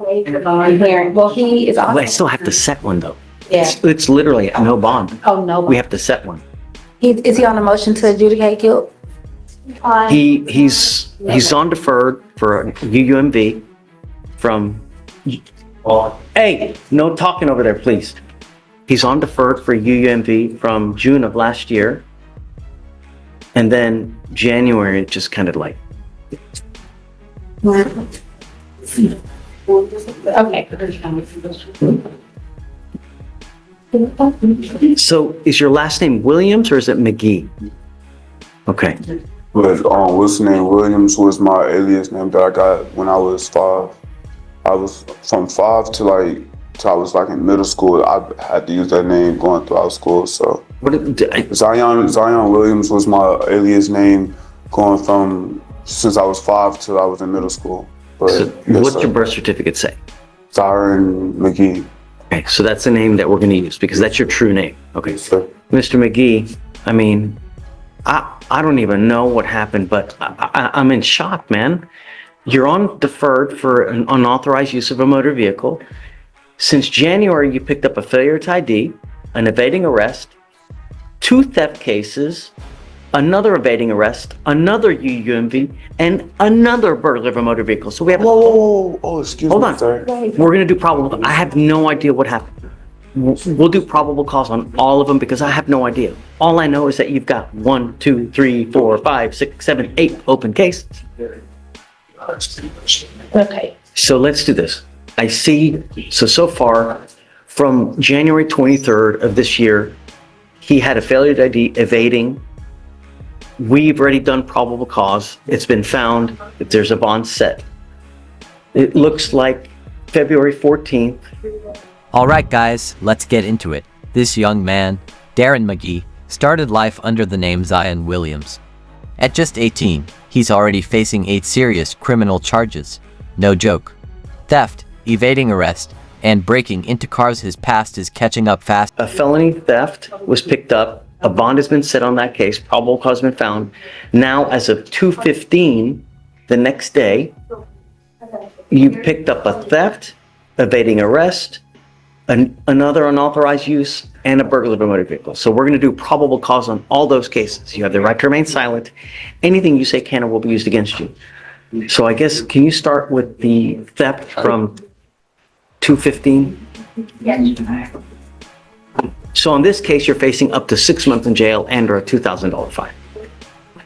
hearing. Well, he is also. I still have to set one though. Yeah. It's literally no bond. Oh, no. We have to set one. Is he on a motion to adjudicate guilt? He's on deferred for UUMV from. Hey, no talking over there, please. He's on deferred for UUMV from June of last year. And then January, it just kind of like. Okay. So is your last name Williams or is it McGee? Okay. But what's the name? Williams was my alias name that I got when I was 5. I was from 5 till I was like in middle school. I had to use that name going throughout school. So Zion Williams was my alias name going from since I was 5 till I was in middle school. But So what's your birth certificate say? Zion McGee. Okay, so that's the name that we're going to use because that's your true name. Okay. Sir. Mr. McGee, I mean, I don't even know what happened, but I'm in shock, man. You're on deferred for an unauthorized use of a motor vehicle. Since January, you picked up a failure to ID, an evading arrest, 2 theft cases, another evading arrest, another UUMV, and another burglary of a motor vehicle. So we have. Whoa. Oh, excuse Hold me. on. Sorry. We're going to do probable. I have no idea what happened. We'll do probable cause on all of them because I have no idea. All I know is that you've got 1, 2, 3, 4, 5, 6, 7, 8 open cases. Okay. So let's do this. I see, so far, from January 23rd of this year, he had a failure to ID evading. We've already done probable cause. It's been found that there's a bond set. It looks like February 14th. All right, guys, let's get into it. This young man, Darren McGee, started life under the name Zion Williams. At just 18, he's already facing 8 serious criminal charges. No joke. Theft, evading arrest, and breaking into cars. His past is catching up fast. A felony theft was picked up. A bond has been set on that case. Probable cause has been found. Now, as of 2:15, the next day, you picked up a theft, evading arrest, another unauthorized use, and a burglary of a motor vehicle. So we're going to do probable cause on all those cases. You have the right to remain silent. Anything you say can or will be used against you. So I guess, can you start with the theft from 2:15? Yes. So in this case, you're facing up to 6 months in jail and or a $2,000 fine.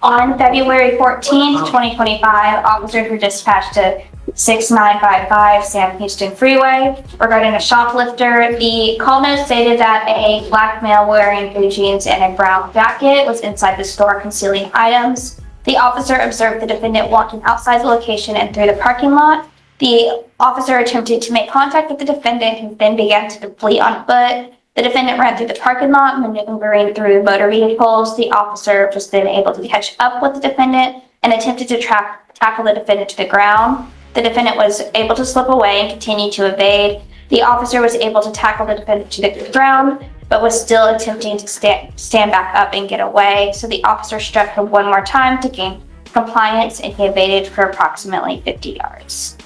On February 14th, 2025, officers were dispatched to 6955 Sam Houston Freeway regarding a shoplifter. The call note stated that a black male wearing blue jeans and a brown jacket was inside the store concealing items. The officer observed the defendant walking outside the location and through the parking lot. The officer attempted to make contact with the defendant, who then began to flee on foot. The defendant ran through the parking lot, maneuvering through motor vehicles. The officer was then able to catch up with the defendant and attempted to tackle the defendant to the ground. The defendant was able to slip away and continue to evade. The officer was able to tackle the defendant to the ground, but was still attempting to stand back up and get away. So the officer struck him one more time to gain compliance, and he evaded for approximately 50 yards.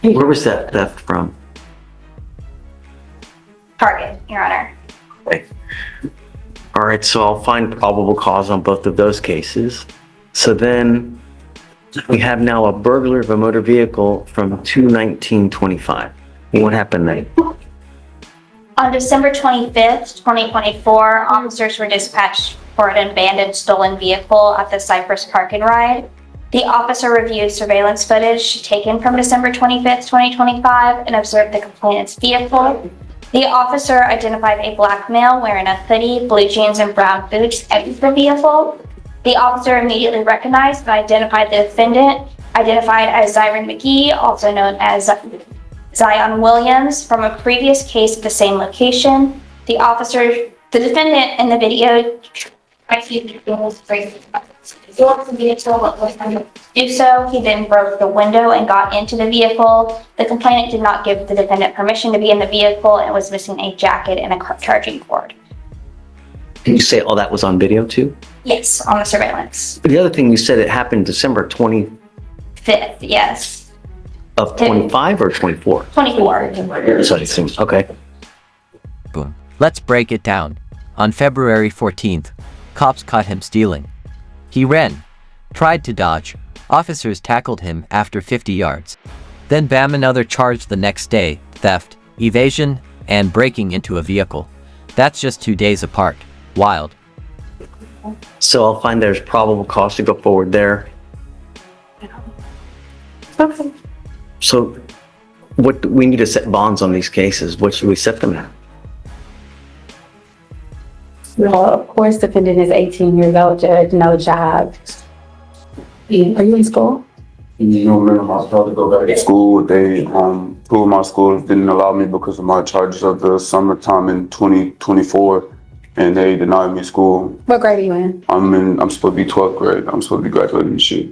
Where was that theft from? Target, Your Honor. Okay. All right, so I'll find probable cause on both of those cases. So then we have now a burglary of a motor vehicle from 2/19/25. What happened then? On December 25th, 2024, officers were dispatched for an abandoned stolen vehicle at the Cypress Park and Ride. The officer reviewed surveillance footage taken from December 25th, 2025 and observed the complainant's vehicle. The officer identified a black male wearing a hoodie, blue jeans, and brown boots entering the vehicle. The officer immediately recognized and identified the defendant, identified as Zion McGee, also known as Zion Williams, from a previous case at the same location. The defendant in the video tried to do so. He then broke the window and got into the vehicle. The complainant did not give the defendant permission to be in the vehicle and was missing a jacket and a charging cord. Did you say all that was on video too? Yes, on the surveillance. The other thing you said, it happened December 25th. 5th, yes. Of 25 or 24? 24. So it seems, okay. Boom. Let's break it down. On February 14th, cops caught him stealing. He ran, tried to dodge. Officers tackled him after 50 yards. Then bam, another charge the next day: theft, evasion, and breaking into a vehicle. That's just 2 days apart. Wild. So I'll find there's probable cause to go forward there. Okay. So what, we need to set bonds on these cases. What should we set them at? Well, of course, defendant is 18 years old, judge, no job. Are you in school? You know, me and my brother go back to school. They, two of my schools didn't allow me because of my charges of the summertime in 2024, and they denied me school. What grade are you in? I'm supposed to be 12th grade. I'm supposed to be graduating this year.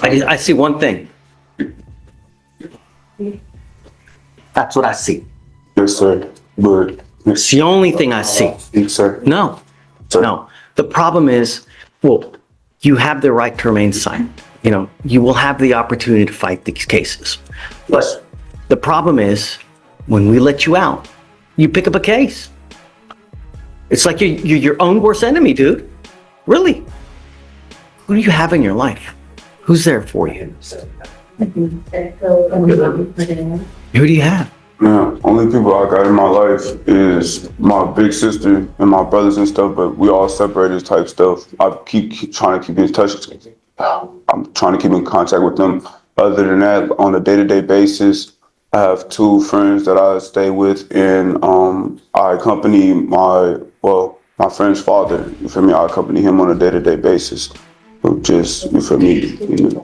I see one thing. That's what I see. Yes, sir. But, It's the only thing I see. yes, sir. No, Sir. no. The problem is, well, you have the right to remain silent. You know, you will have the opportunity to fight these cases. But the problem is, when we let you out, you pick up a case. It's like you're your own worst enemy, dude. Really. Who do you have in your life? Who's there for you? Who do you have? Yeah, only people I got in my life is my big sister and my brothers and stuff, but we all separated type stuff. I keep trying to keep in touch. I'm trying to keep in contact with them. Other than that, on a day-to-day basis, I have two friends that I stay with, and I accompany my friend's father. You feel me? I accompany him on a day-to-day basis. Just, you feel me?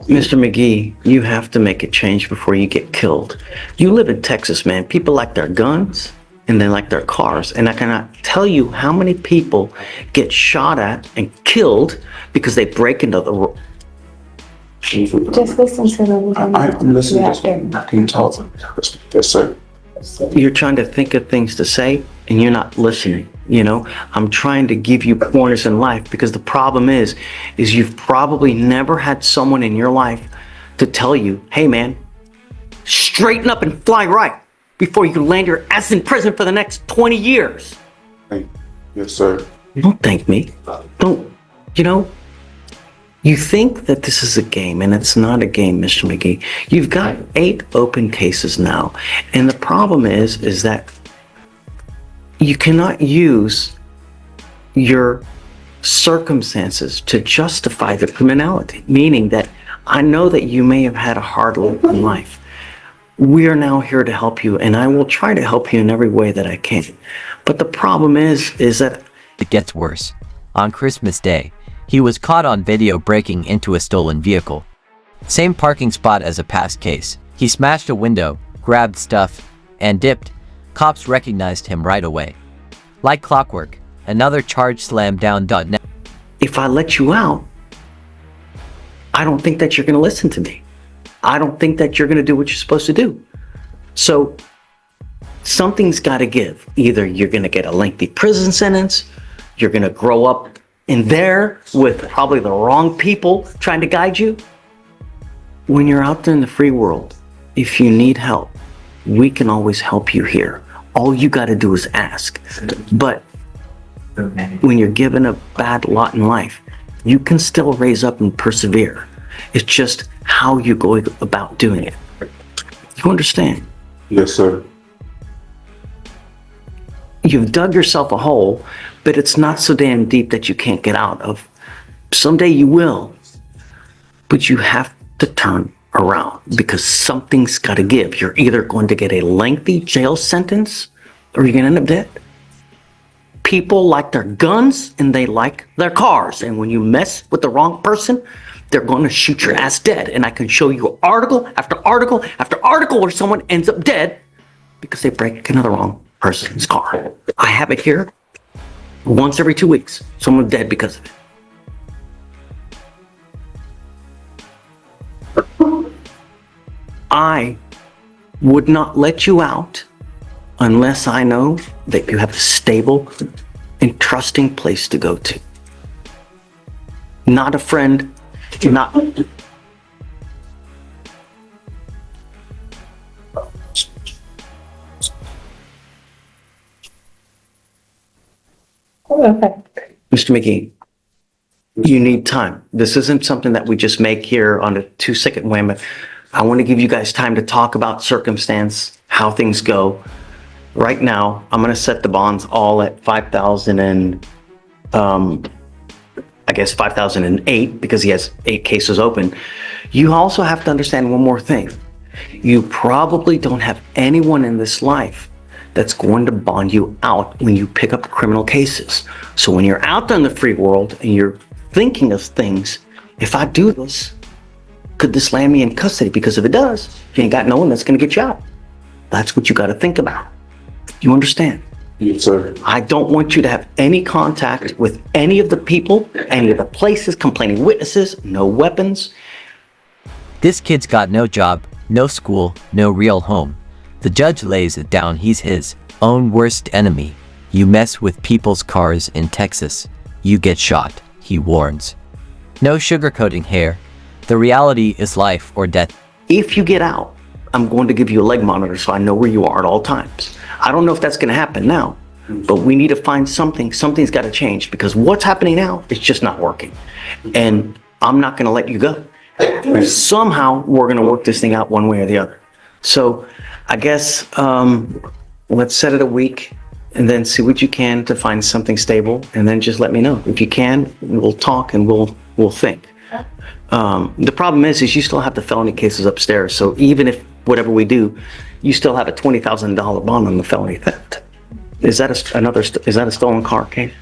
Mr. McGee, you have to make a change before you get killed. You live in Texas, man. People like their guns and they like their cars. And I cannot tell you how many people get shot at and killed because they break into the... Just listen to them. I'm listening. I can talk. Yes, sir. You're trying to think of things to say and you're not listening. You know, I'm trying to give you pointers in life because the problem is you've probably never had someone in your life to tell you, hey man, straighten up and fly right before you land your ass in prison for the next 20 years. Yes, sir. Don't thank me. Don't, you know, you think that this is a game and it's not a game, Mr. McGee. You've got 8 open cases now. And the problem is that you cannot use your circumstances to justify the criminality, meaning that I know that you may have had a hard look in life. We are now here to help you, and I will try to help you in every way that I can. But the problem is that It gets worse. On Christmas Day, he was caught on video breaking into a stolen vehicle. Same parking spot as a past case. He smashed a window, grabbed stuff, and dipped. Cops recognized him right away. Like clockwork, another charge slammed down. Now, if I let you out, I don't think that you're going to listen to me. I don't think that you're going to do what you're supposed to do. So something's got to give. Either you're going to get a lengthy prison sentence, you're going to grow up in there with probably the wrong people trying to guide you. When you're out there in the free world, if you need help, we can always help you here. All you got to do is ask. But when you're given a bad lot in life, you can still raise up and persevere. It's just how you go about doing it. You understand? Yes, sir. You've dug yourself a hole, but it's not so damn deep that you can't get out of. Someday you will, but you have to turn around because something's got to give. You're either going to get a lengthy jail sentence or you're going to end up dead. People like their guns and they like their cars. And when you mess with the wrong person, they're going to shoot your ass dead. And I can show you article after article after article where someone ends up dead because they break into the wrong person's car. I have it here. Once every 2 weeks, someone's dead because of it. I would not let you out unless I know that you have a stable and trusting place to go to. Not a friend, not... Okay. Mr. McGee, you need time. This isn't something that we just make here on a 2-second wham. I want to give you guys time to talk about circumstance, how things go. Right now, I'm going to set the bonds all at 5,000 and, I guess 5,008 because he has 8 cases open. You also have to understand one more thing. You probably don't have anyone in this life that's going to bond you out when you pick up criminal cases. So when you're out there in the free world and you're thinking of things, if I do this, could this land me in custody? Because if it does, you ain't got no one that's going to get you out. That's what you got to think about. You understand? Yes, sir. I don't want you to have any contact with any of the people, any of the places, complaining witnesses, no weapons. This kid's got no job, no school, no real home. The judge lays it down, he's his own worst enemy. You mess with people's cars in Texas, you get shot, he warns. No sugarcoating here. The reality is life or death. If you get out, I'm going to give you a leg monitor so I know where you are at all times. I don't know if that's going to happen now, but we need to find something. Something's got to change because what's happening now is just not working. And I'm not going to let you go. Somehow we're going to work this thing out one way or the other. So I guess let's set it a week and then see what you can to find something stable. And then just let me know. If you can, we'll talk and we'll think. The problem is you still have the felony cases upstairs. So even if whatever we do, you still have a $20,000 bond on the felony theft. Is that a stolen car case?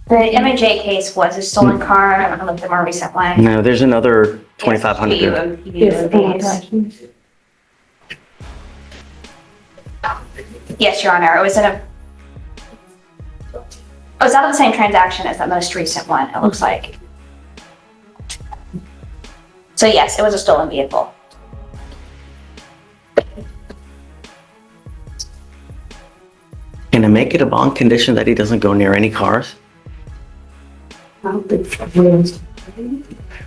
The M&J case was a stolen car. I don't know if the more recent one. No, there's another 2,500 there. Yes, Your Honor. It was out of the same transaction as that most recent one, it looks like. So yes, it was a stolen vehicle. Can I make it a bond condition that he doesn't go near any cars? I don't think so.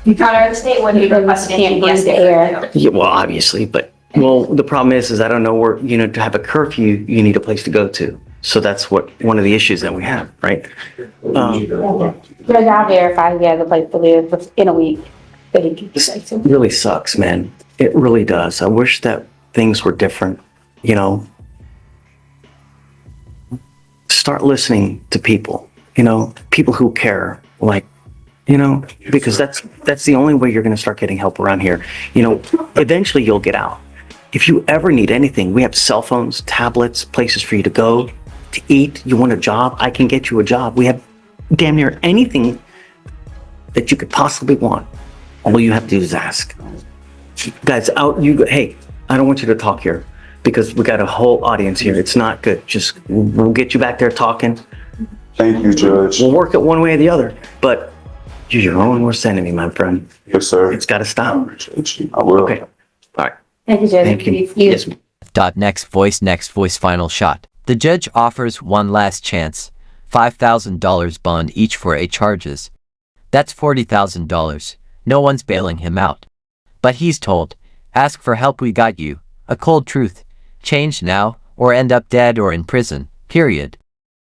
Your Honor, the state would be requesting Can't breathe the yes, air. Yeah, well, obviously, but the problem is I don't know where, to have a curfew, you need a place to go to. So that's one of the issues that we have, right? Judge, I'll verify he has a place to live in a week that he can stay to. It really sucks, man. It really does. I wish that things were different, Start listening to people, people who care, because that's the only way you're going to start getting help around here. Eventually you'll get out. If you ever need anything, we have cell phones, tablets, places for you to go, to eat. You want a job? I can get you a job. We have damn near anything that you could possibly want. All you have to do is ask. Guys, hey, I don't want you to talk here because we got a whole audience here. It's not good. We'll get you back there talking. Thank you, Judge. We'll work it one way or the other, but you're your own worst enemy, my friend. Yes, sir. It's got to stop. I will. Okay. All right. Thank you, Judge. Thank you. Yes. Next voice, final shot. The judge offers one last chance. $5,000 bond each for 8 charges. That's $40,000. No one's bailing him out. But he's told, ask for help, we got you. A cold truth. Change now, or end up dead or in prison. Period.